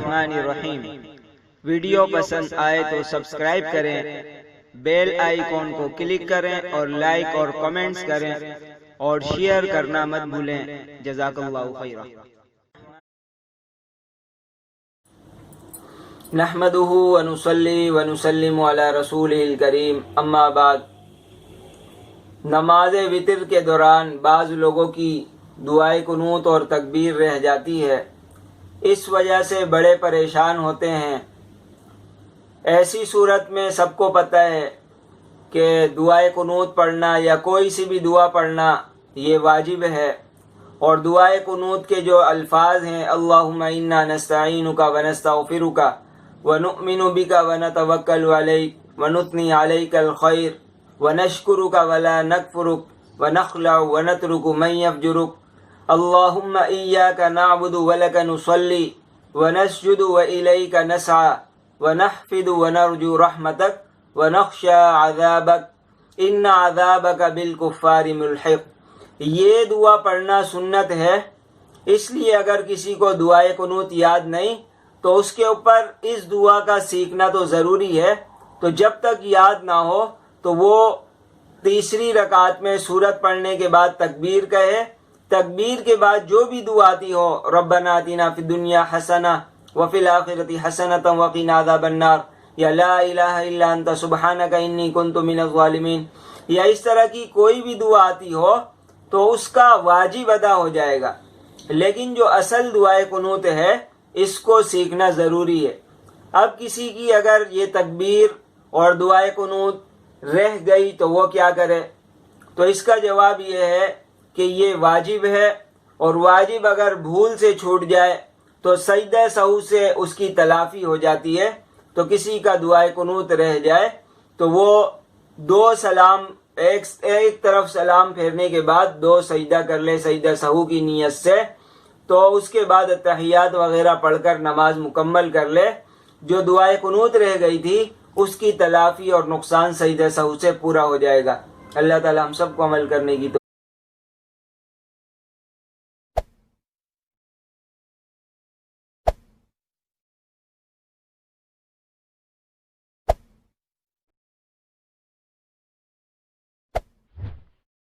الرحمن الرحیم۔ ویڈیو پسند آئے تو سبسکرائب کریں، بیل آئیکن کو کلک کریں اور لائک اور کمنٹس کریں اور شیئر کرنا مت بھولیں۔ جزاک اللہ خیرا۔ نحمده ونصلي ونسلم على رسوله الکریم، اما بعد۔ نماز وتر کے دوران بعض لوگوں کی دعائے قنوت اور تکبیر رہ جاتی ہے، اس وجہ سے بڑے پریشان ہوتے ہیں۔ ایسی صورت میں سب کو پتہ ہے کہ دعائے قنوت پڑھنا یا کوئی سی بھی دعا پڑھنا یہ واجب ہے، اور دعائے قنوت کے جو الفاظ ہیں اللہم انا نستعینک ونستغفرک ونؤمن بک ونتوکل علیک ونثنی علیک الخیر ونشکرک ولا نکفرک ونخلع ونترک من یفجرک اللہم ایاک نعبد ولک نصلی ونسجد والیک نسعی ونحفظ ونرجو رحمتک ونخشى عذابک ان عذابک بالکفار ملحق۔ یہ دعا پڑھنا سنت ہے، اس لیے اگر کسی کو دعائے قنوت یاد نہیں تو اس کے اوپر اس دعا کا سیکھنا تو ضروری ہے۔ تو جب تک یاد نہ ہو تو وہ تیسری رکعت میں سورت پڑھنے کے بعد تکبیر کہے، تکبیر کے بعد جو بھی دعا آتی ہو ربنا آتنا فی الدنیا حسنہ وفی الآخرۃ حسنۃ وقنا عذاب النار، یا لا الہ الا انت سبحانک انی کنت من الظالمین، یا اس طرح کی کوئی بھی دعا آتی ہو تو اس کا واجب ادا ہو جائے گا۔ لیکن جو اصل دعائے قنوت ہے اس کو سیکھنا ضروری ہے۔ اب کسی کی اگر یہ تکبیر اور دعائے قنوت رہ گئی تو وہ کیا کرے؟ تو اس کا جواب یہ ہے کہ یہ واجب ہے، اور واجب اگر بھول سے چھوٹ جائے تو سجدہ سہو سے اس کی تلافی ہو جاتی ہے۔ تو کسی کا دعائے قنوت رہ جائے تو وہ دو سلام، ایک طرف سلام پھیرنے کے بعد دو سجدہ کر لے سجدہ سہو کی نیت سے، تو اس کے بعد تحیات وغیرہ پڑھ کر نماز مکمل کر لے۔ جو دعائے قنوت رہ گئی تھی اس کی تلافی اور نقصان سجدہ سہو سے پورا ہو جائے گا۔ اللہ تعالی ہم سب کو عمل کرنے کی